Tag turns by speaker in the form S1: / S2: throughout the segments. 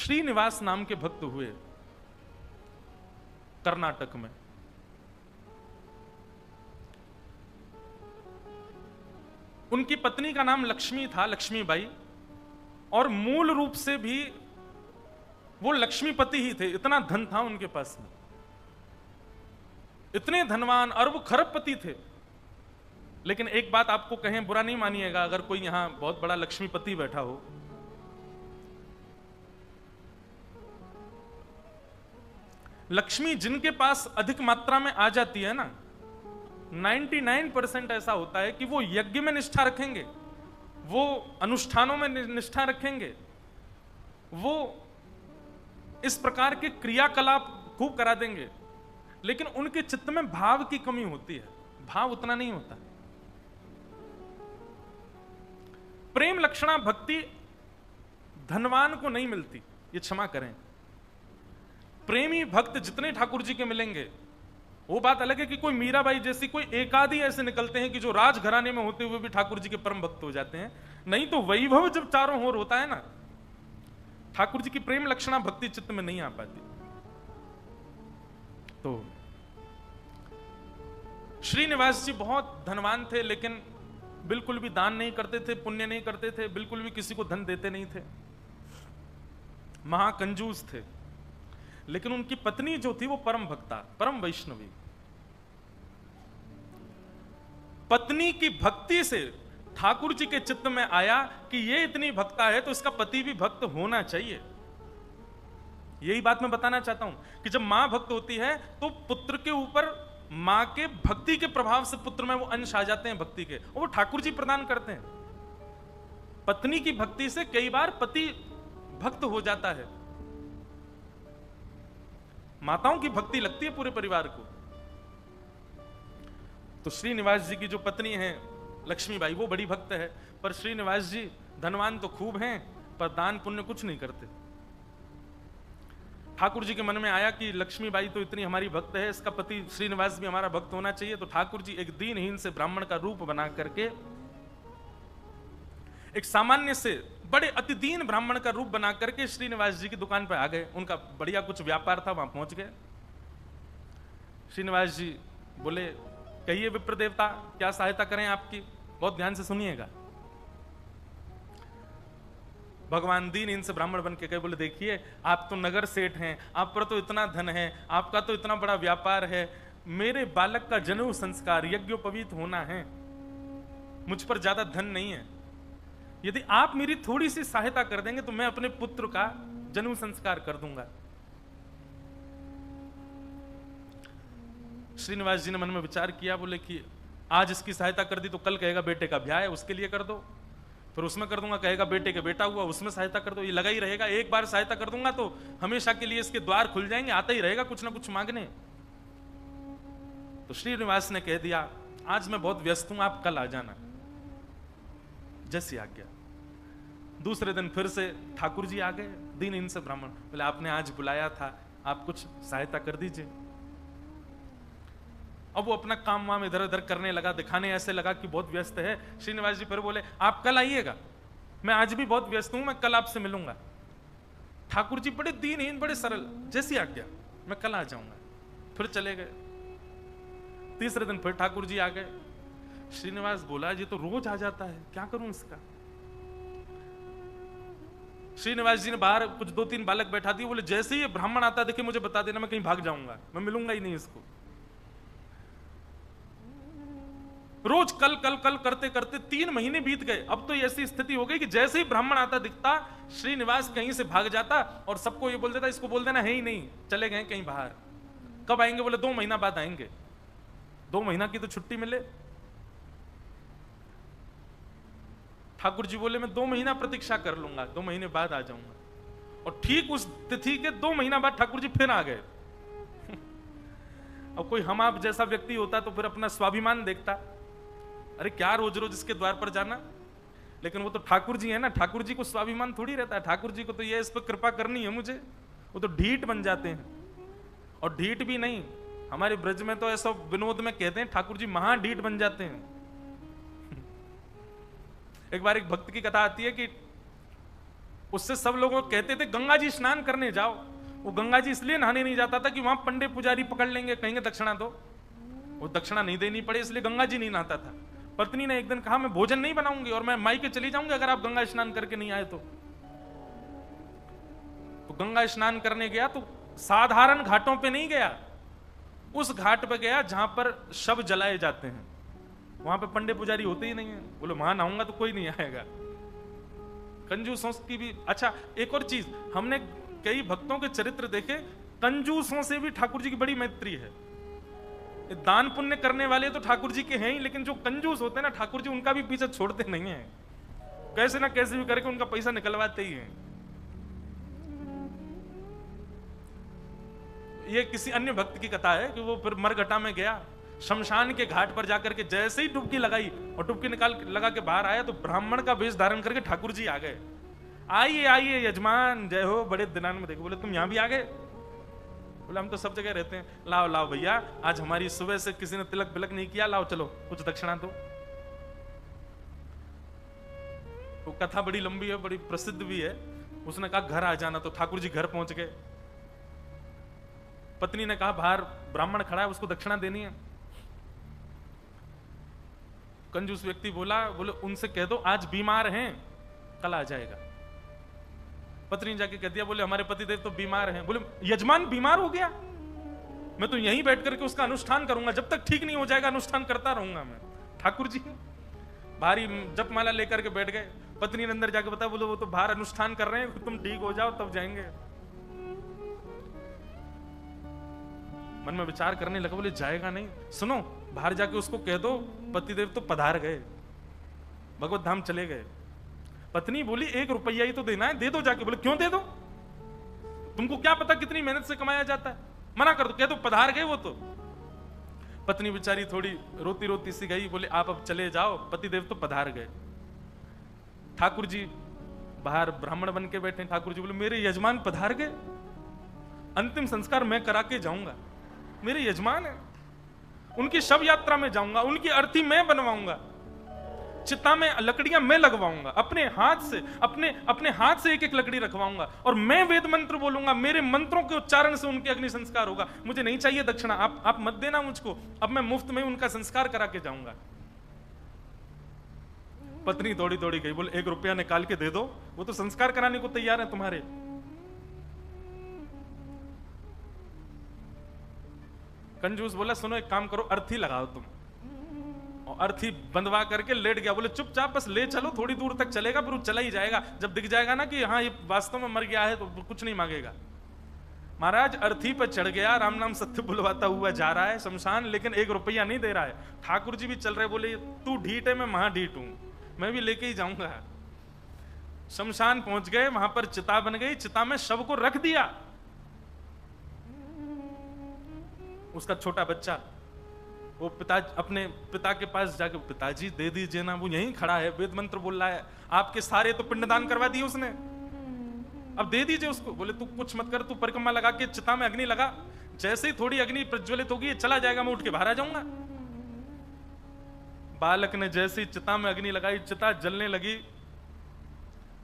S1: श्रीनिवास नाम के भक्त हुए कर्नाटक में। उनकी पत्नी का नाम लक्ष्मी था, लक्ष्मीबाई, और मूल रूप से भी वो लक्ष्मीपति ही थे। इतना धन था उनके पास में, इतने धनवान अरब खरबपति थे। लेकिन एक बात आपको कहें, बुरा नहीं मानिएगा अगर कोई यहां बहुत बड़ा लक्ष्मीपति बैठा हो, लक्ष्मी जिनके पास अधिक मात्रा में आ जाती है ना, 99% ऐसा होता है कि वो यज्ञ में निष्ठा रखेंगे, वो अनुष्ठानों में निष्ठा रखेंगे, वो इस प्रकार के क्रियाकलाप खूब करा देंगे, लेकिन उनके चित्त में भाव की कमी होती है, भाव उतना नहीं होता। प्रेम लक्षणा भक्ति धनवान को नहीं मिलती, ये क्षमा करें। प्रेमी भक्त जितने ठाकुर जी के मिलेंगे, वो बात अलग है कि कोई मीराबाई जैसी कोई एक आदि ऐसे निकलते हैं कि जो राजघराने में होते हुए भी ठाकुर जी के परम भक्त हो जाते हैं, नहीं तो वैभव जब चारों ओर होता है ना, ठाकुर जी की प्रेम लक्षणा भक्ति चित्त में नहीं आ पाती। तो श्रीनिवास जी बहुत धनवान थे, लेकिन बिल्कुल भी दान नहीं करते थे, पुण्य नहीं करते थे, बिल्कुल भी किसी को धन देते नहीं थे, महाकंजूस थे। लेकिन उनकी पत्नी जो थी वो परम भक्ता, परम वैष्णवी। पत्नी की भक्ति से ठाकुर जी के चित्त में आया कि ये इतनी भक्ता है तो इसका पति भी भक्त होना चाहिए। यही बात मैं बताना चाहता हूं कि जब मां भक्त होती है तो पुत्र के ऊपर मां के भक्ति के प्रभाव से पुत्र में वो अंश आ जाते हैं भक्ति के, और वो ठाकुर जी प्रदान करते हैं। पत्नी की भक्ति से कई बार पति भक्त हो जाता है। माताओं की भक्ति लगती है पूरे परिवार को। तो श्रीनिवास जी की जो पत्नी है लक्ष्मीबाई, वो बड़ी भक्त है, पर श्रीनिवास जी धनवान तो खूब हैं पर दान पुण्य कुछ नहीं करते। ठाकुर जी के मन में आया कि लक्ष्मीबाई तो इतनी हमारी भक्त है, इसका पति श्रीनिवास भी हमारा भक्त होना चाहिए। तो ठाकुर जी एक दीनहीन से ब्राह्मण का रूप बना करके, एक सामान्य से बड़े अति दीन ब्राह्मण का रूप बना करके श्रीनिवास जी की दुकान पर आ गए। उनका बढ़िया कुछ व्यापार था, वहां पहुंच गए। श्रीनिवास जी बोले, कहिए विप्र देवता, क्या सहायता करें आपकी? बहुत ध्यान से सुनिएगा। भगवान दीन इनसे ब्राह्मण बन के कहे, बोले देखिए आप तो नगर सेठ हैं, आप पर तो इतना धन है, आपका तो इतना बड़ा व्यापार है, मेरे बालक का जनेऊ संस्कार यज्ञोपवीत होना है, मुझ पर ज्यादा धन नहीं है। यदि आप मेरी थोड़ी सी सहायता कर देंगे तो मैं अपने पुत्र का जनेऊ संस्कार कर दूंगा। श्रीनिवास जी ने मन में विचार किया, बोले कि आज इसकी सहायता कर दी तो कल कहेगा बेटे का ब्याह है उसके लिए कर दो, फिर उसमें कर दूंगा, कहेगा बेटे का बेटा हुआ उसमें सहायता कर दो। ये लगा ही रहेगा, एक बार सहायता कर दूंगा तो हमेशा के लिए इसके द्वार खुल जाएंगे, आता ही रहेगा कुछ ना कुछ मांगने। तो श्रीनिवास ने कह दिया, आज मैं बहुत व्यस्त हूं, आप कल आ जाना, जैसी आज्ञा। दूसरे दिन फिर से ठाकुर जी आ गए, दीन इनसे ब्राह्मण, बोले आपने आज बुलाया था, आप कुछ सहायता कर दीजिए। अब वो अपना काम वाम इधर उधर करने लगा, दिखाने ऐसे लगा कि बहुत व्यस्त है। श्रीनिवास जी फिर बोले, आप कल आइएगा, मैं आज भी बहुत व्यस्त हूं, मैं कल आपसे मिलूंगा। ठाकुर जी बड़े दीनहीन, बड़े सरल, जैसी आज्ञा, मैं कल आ जाऊंगा। फिर चले गए। तीसरे दिन फिर ठाकुर जी आ गए। श्रीनिवास बोला, ये तो रोज आ जाता है, क्या करूं इसका? श्रीनिवास जी ने बाहर कुछ 2-3 बालक बैठा दिए, बोले जैसे ही ये ब्राह्मण आता देखे मुझे बता देना, मैं कहीं भाग जाऊंगा, मैं मिलूंगा ही नहीं इसको। रोज कल कल कल करते करते 3 महीने बीत गए। अब तो ऐसी स्थिति हो गई कि जैसे ही ब्राह्मण आता दिखता, श्रीनिवास कहीं से भाग जाता और सबको ये बोल देता, इसको बोल देना है ही नहीं, चले गए कहीं बाहर। कब आएंगे? बोले 2 महीना बाद आएंगे। 2 महीना की तो छुट्टी मिले। ठाकुर जी बोले, मैं 2 महीना प्रतीक्षा कर लूंगा, 2 महीने बाद आ जाऊंगा। और ठीक उस तिथि के 2 महीना बाद ठाकुर जी फिर आ गए। अब कोई हम आप जैसा व्यक्ति होता तो फिर अपना स्वाभिमान देखता, अरे क्या रोज रोज इसके द्वार पर जाना। लेकिन वो तो ठाकुर जी है ना, ठाकुर जी को स्वाभिमान थोड़ी रहता है, ठाकुर जी को तो ये इस पर कृपा करनी है मुझे। वो तो ढीठ बन जाते हैं, और ढीठ भी नहीं, हमारे ब्रज में तो ऐसा विनोद में कहते हैं ठाकुर जी महा ढीठ बन जाते हैं। एक बार एक भक्त की कथा आती है कि उससे सब लोग कहते थे गंगा जी स्नान करने जाओ। वो गंगा जी इसलिए नहाने नहीं जाता था कि वहां पंडे पुजारी पकड़ लेंगे, कहेंगे दक्षिणा दो। वो दक्षिणा नहीं देनी पड़े इसलिए गंगा जी नहीं नहाता था। पत्नी ने एक दिन कहा मैं भोजन नहीं बनाऊंगी और मैं मायके चली जाऊंगी अगर आप गंगा स्नान करके नहीं आए तो गंगा स्नान करने गया तो साधारण घाटों पे नहीं गया, उस घाट पे गया जहां पर शव जलाए जाते हैं। वहां पे पंडे पुजारी होते ही नहीं है। बोले वहां नहाऊंगा तो कोई नहीं आएगा। कंजूसों की भी। अच्छा एक और चीज, हमने कई भक्तों के चरित्र देखे, कंजूसों से भी ठाकुर जी की बड़ी मैत्री है। दान पुण्य करने वाले तो ठाकुर जी के हैं ही, लेकिन जो कंजूस होते हैं ना ठाकुर जी उनका भी पीछे छोड़ते नहीं है, कैसे ना कैसे भी करके उनका पैसा निकलवाते ही हैं। ये किसी अन्य भक्त की कथा है कि वो फिर मरघटा में गया, शमशान के घाट पर जाकर के जैसे ही डुबकी लगाई और डुबकी निकाल लगा के बाहर आया तो ब्राह्मण का वेश धारण करके ठाकुर जी आ गए। आइए आइए यजमान जय हो, बड़े दिनान में देखो। बोले तुम यहां भी आ गए? बोले हम तो सब जगह रहते हैं। लाओ लाओ भैया, आज हमारी सुबह से किसी ने तिलक बिलक नहीं किया, लाओ चलो कुछ दक्षिणा दो। तो कथा बड़ी लंबी है, बड़ी प्रसिद्ध भी है। उसने कहा घर आ जाना, तो ठाकुर जी घर पहुंच गए। पत्नी ने कहा बाहर ब्राह्मण खड़ा है उसको दक्षिणा देनी है। कंजूस व्यक्ति बोला, बोले उनसे कह दो आज बीमार हैं, कल आ जाएगा। पत्नी जाके कह दिया, बोले हमारे पतिदेव तो बीमार हैं। बोले यजमान बीमार हो गया, मैं तो यहीं बैठ करके उसका अनुष्ठान करूंगा, जब तक ठीक नहीं हो जाएगा अनुष्ठान करता रहूंगा मैं। ठाकुर जी भारी जपमाला लेकर के बैठ गए। पत्नी ने अंदर जाके बताया, बोले वो तो बाहर अनुष्ठान कर रहे हैं, तुम ठीक हो जाओ तब जाएंगे। मन में विचार करने लगा, बोले जाएगा नहीं, सुनो बाहर जाके उसको कह दो पतिदेव तो पधार गए, भगवत धाम चले गए। पत्नी बोली 1 रुपया ही तो देना है, दे दो जाके। बोले क्यों दे दो, तुमको क्या पता कितनी मेहनत से कमाया जाता है, मना कर दो, कह दो पधार गए वो तो। पत्नी बेचारी थोड़ी रोती रोती सी गई, बोले आप अब चले जाओ, पतिदेव तो पधार गए। ठाकुर जी बाहर ब्राह्मण बन के बैठे। ठाकुर जी बोले मेरे यजमान पधार गए, अंतिम संस्कार मैं करा के जाऊंगा, मेरे यजमान है, उनकी शव यात्रा में जाऊंगा, उनकी अर्थी मैं बनवाऊंगा, चिता में लकड़ियां मैं लगवाऊंगा, अपने हाथ से अपने हाथ से एक एक लकड़ी रखवाऊंगा और मैं वेद मंत्र बोलूंगा, मेरे मंत्रों के उच्चारण से उनके अग्नि संस्कार होगा। मुझे नहीं चाहिए दक्षिणा, आप मत देना मुझको, अब मैं मुफ्त में उनका संस्कार करा के जाऊंगा। पत्नी दौड़ी दौड़ी गई, बोले 1 रुपया निकाल के दे दो, वो तो संस्कार कराने को तैयार है तुम्हारे। कंजूस बोला सुनो एक काम करो, अर्थी लगाओ तुम, और अर्थी बंधवा करके लेट गया। बोले चुपचाप बस ले चलो, थोड़ी दूर तक चलेगा फिर वो चला ही जाएगा, जब दिख जाएगा ना कि हाँ ये वास्तव में मर गया है तो कुछ नहीं मांगेगा। महाराज अर्थी पर चढ़ गया, राम नाम सत्य बुलवाता हुआ जा रहा है शमशान, लेकिन 1 रुपया नहीं दे रहा है। ठाकुर जी भी चल रहे, बोले तू ढीठ है मैं महा ढीठ हूं, मैं भी लेके ही जाऊंगा। शमशान पहुंच गए, वहां पर चिता बन गई, चिता में शव को रख दिया। उसका छोटा बच्चा वो अपने पिता के पास जाके, पिताजी दे दीजिए ना, वो यहीं खड़ा है वेद मंत्र बोल रहा है, आपके सारे तो पिंडदान करवा दिए उसने, अब दे दीजिए उसको। बोले तू कुछ मत कर, तू परिक्रमा लगा के चिता में अग्नि लगा, जैसे ही थोड़ी अग्नि प्रज्वलित होगी चला जाएगा, मैं उठ के बाहर आ जाऊंगा। बालक ने जैसे ही चिता में अग्नि लगाई, चिता जलने लगी।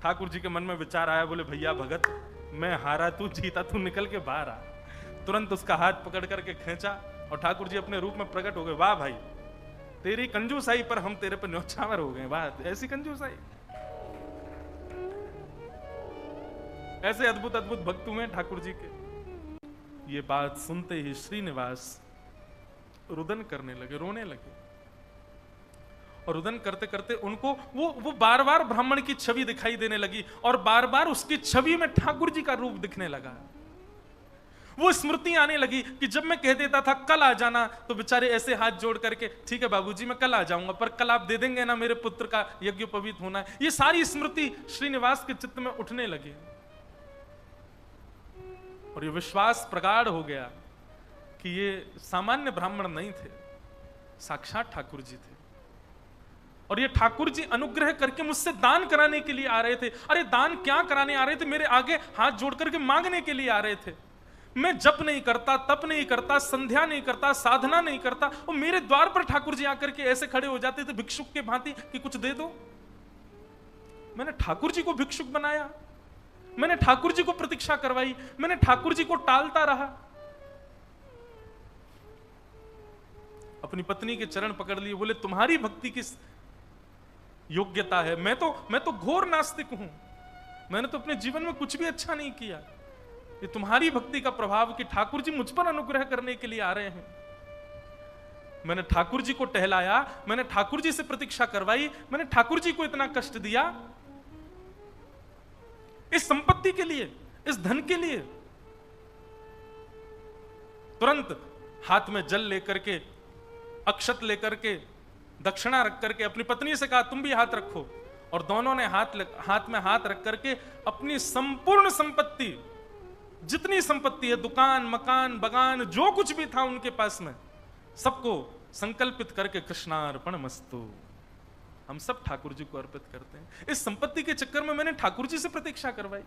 S1: ठाकुर जी के मन में विचार आया, बोले भैया भगत मैं हारा तू जीता, तू निकल के बाहर आ। तुरंत उसका हाथ पकड़ करके खींचा और ठाकुर जी अपने रूप में प्रकट हो गए। वाह भाई तेरी कंजूसाई पर हम तेरे पर न्यौछावर हो गए, वाह ऐसी कंजूसाई। ऐसे अद्भुत अद्भुत भक्त हुए ठाकुर जी के। ये बात सुनते ही श्रीनिवास रुदन करने लगे, रोने लगे, और रुदन करते करते उनको वो बार बार ब्राह्मण की छवि दिखाई देने लगी और बार बार उसकी छवि में ठाकुर जी का रूप दिखने लगा। वो स्मृति आने लगी कि जब मैं कह देता था कल आ जाना, तो बेचारे ऐसे हाथ जोड़ करके ठीक है बाबूजी मैं कल आ जाऊंगा, पर कल आप दे देंगे ना, मेरे पुत्र का यज्ञोपवीत होना है। ये सारी स्मृति श्रीनिवास के चित्त में उठने लगी और ये विश्वास प्रगाढ़ हो गया कि ये सामान्य ब्राह्मण नहीं थे, साक्षात ठाकुर जी थे। और ये ठाकुर जी अनुग्रह करके मुझसे दान कराने के लिए आ रहे थे। अरे दान क्या कराने आ रहे थे, मेरे आगे हाथ जोड़ करके मांगने के लिए आ रहे थे। मैं जप नहीं करता, तप नहीं करता, संध्या नहीं करता, साधना नहीं करता, और मेरे द्वार पर ठाकुर जी आकर के ऐसे खड़े हो जाते थे भिक्षुक के भांति कि कुछ दे दो। मैंने ठाकुर जी को भिक्षुक बनाया, मैंने ठाकुर जी को प्रतीक्षा करवाई, मैंने ठाकुर जी को टालता रहा। अपनी पत्नी के चरण पकड़ लिए, बोले तुम्हारी भक्ति किस योग्यता है? मैं तो घोर नास्तिक हूं, मैंने तो अपने जीवन में कुछ भी अच्छा नहीं किया। ये तुम्हारी भक्ति का प्रभाव कि ठाकुर जी मुझ पर अनुग्रह करने के लिए आ रहे हैं। मैंने ठाकुर जी को टहलाया, मैंने ठाकुर जी से प्रतीक्षा करवाई, मैंने ठाकुर जी को इतना कष्ट दिया इस संपत्ति के लिए, इस धन के लिए। तुरंत हाथ में जल लेकर के, अक्षत लेकर के, दक्षिणा रख करके अपनी पत्नी से कहा तुम भी हाथ रखो, और दोनों ने हाथ में हाथ रख करके अपनी संपूर्ण संपत्ति, जितनी संपत्ति है, दुकान, मकान, बगान, जो कुछ भी था उनके पास में, सबको संकल्पित करके कृष्णार्पण मस्तु, हम सब ठाकुर जी को अर्पित करते हैं। इस संपत्ति के चक्कर में मैंने ठाकुर जी से प्रतीक्षा करवाई,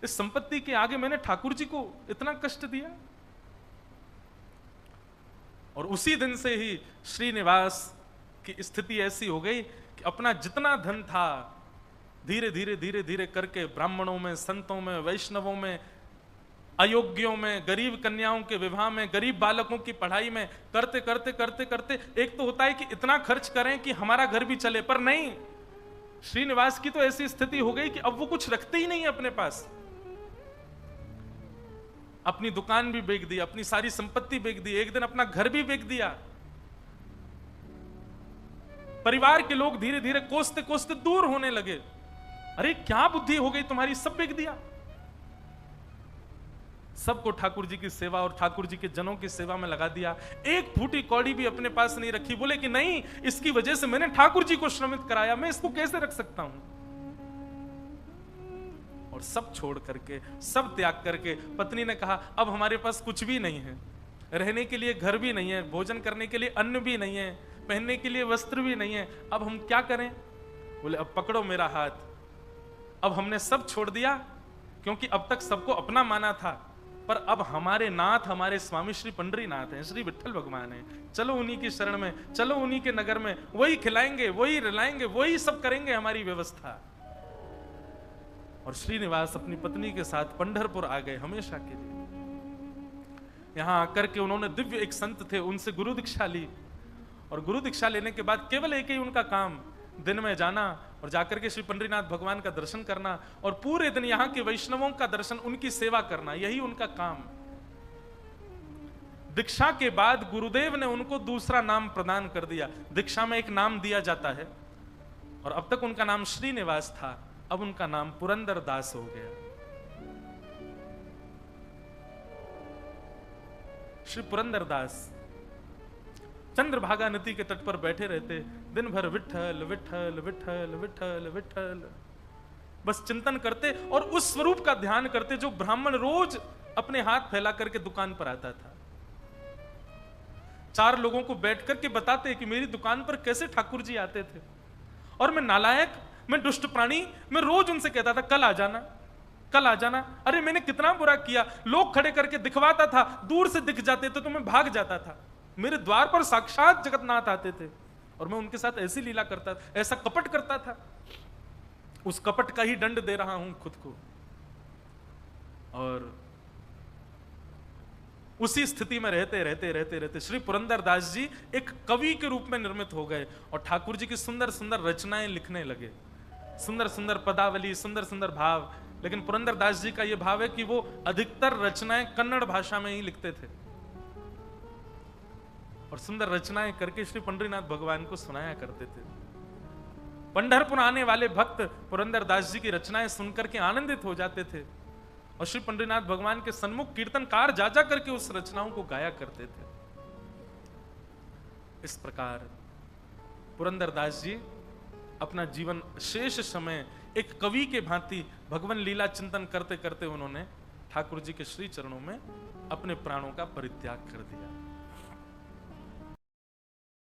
S1: इस संपत्ति के आगे मैंने ठाकुर जी को इतना कष्ट दिया। और उसी दिन से ही श्रीनिवास की स्थिति ऐसी हो गई कि अपना जितना धन था धीरे धीरे धीरे धीरे करके ब्राह्मणों में, संतों में, वैष्णवों में, अयोग्यों में, गरीब कन्याओं के विवाह में, गरीब बालकों की पढ़ाई में करते करते करते करते, एक तो होता है कि इतना खर्च करें कि हमारा घर भी चले, पर नहीं, श्रीनिवास की तो ऐसी स्थिति हो गई कि अब वो कुछ रखते ही नहीं है अपने पास। अपनी दुकान भी बेच दी, अपनी सारी संपत्ति बेच दी, एक दिन अपना घर भी बेच दिया। परिवार के लोग धीरे धीरे कोसते कोसते दूर होने लगे। अरे क्या बुद्धि हो गई तुम्हारी, सब बेच दिया। सबको ठाकुर जी की सेवा और ठाकुर जी के जनों की सेवा में लगा दिया। एक फूटी कौड़ी भी अपने पास नहीं रखी। बोले कि नहीं, इसकी वजह से मैंने ठाकुर जी को श्रमित कराया, मैं इसको कैसे रख सकता हूं। और सब छोड़ करके, सब त्याग करके पत्नी ने कहा अब हमारे पास कुछ भी नहीं है, रहने के लिए घर भी नहीं है, भोजन करने के लिए अन्न भी नहीं है, पहनने के लिए वस्त्र भी नहीं है, अब हम क्या करें। बोले अब पकड़ो मेरा हाथ, अब हमने सब छोड़ दिया, क्योंकि अब तक सबको अपना माना था, पर अब हमारे नाथ, हमारे स्वामी श्री पंडरीनाथ हैं, श्री विठ्ठल भगवान हैं, चलो उन्हीं की शरण में, चलो उन्हीं के नगर में, वही खिलाएंगे, वही रिलाएंगे, वही सब करेंगे हमारी व्यवस्था। और श्रीनिवास अपनी पत्नी के साथ पंढरपुर आ गए हमेशा के लिए। यहां आकर के उन्होंने दिव्य एक संत थे, उनसे गुरु दीक्षा ली, और गुरु दीक्षा लेने के बाद केवल एक ही उनका काम, दिन में जाना और जाकर के श्री पंडरीनाथ भगवान का दर्शन करना, और पूरे दिन यहाँ के वैष्णवों का दर्शन, उनकी सेवा करना, यही उनका काम। दीक्षा के बाद गुरुदेव ने उनको दूसरा नाम प्रदान कर दिया। दीक्षा में एक नाम दिया जाता है, और अब तक उनका नाम श्रीनिवास था, अब उनका नाम पुरंदर दास हो गया। श्री पुरंदर दास चंद्रभागा नदी के तट पर बैठे रहते, दिन भर विठ्ठल विठ्ठल विठ्ठल विठ्ठल विठ्ठल बस चिंतन करते, और उस स्वरूप का ध्यान करते जो ब्राह्मण रोज अपने हाथ फैला करके दुकान पर आता था। 4 लोगों को बैठ करके बताते कि मेरी दुकान पर कैसे ठाकुर जी आते थे, और मैं नालायक, मैं दुष्ट प्राणी, मैं रोज उनसे कहता था कल आ जाना, कल आ जाना। अरे मैंने कितना बुरा किया, लोग खड़े करके दिखवाता था, दूर से दिख जाते थे तो मैं भाग जाता था। मेरे द्वार पर साक्षात जगन्नाथ आते थे, और मैं उनके साथ ऐसी लीला करता था, ऐसा कपट करता था। उस कपट का ही दंड दे रहा हूं खुद को। और उसी स्थिति में रहते रहते रहते रहते श्री पुरंदर दास जी एक कवि के रूप में निर्मित हो गए, और ठाकुर जी की सुंदर सुंदर रचनाएं लिखने लगे, सुंदर सुंदर पदावली, सुंदर सुंदर भाव। लेकिन पुरंदर दास जी का यह भाव है कि वो अधिकतर रचनाएं कन्नड़ भाषा में ही लिखते थे, और सुंदर रचनाएं करके श्री पंडरीनाथ भगवान को सुनाया करते थे। पंढरपुर आने वाले भक्त पुरंदर दास जी की रचनाएं सुनकर के आनंदित हो जाते थे, और श्री पंडरीनाथ भगवान के सन्मुख कीर्तनकार जा जा करके उस रचनाओं को गाया करते थे। इस प्रकार पुरंदर दास जी अपना जीवन शेष समय एक कवि के भांति भगवान लीला चिंतन करते करते उन्होंने ठाकुर जी के श्री चरणों में अपने प्राणों का परित्याग कर दिया।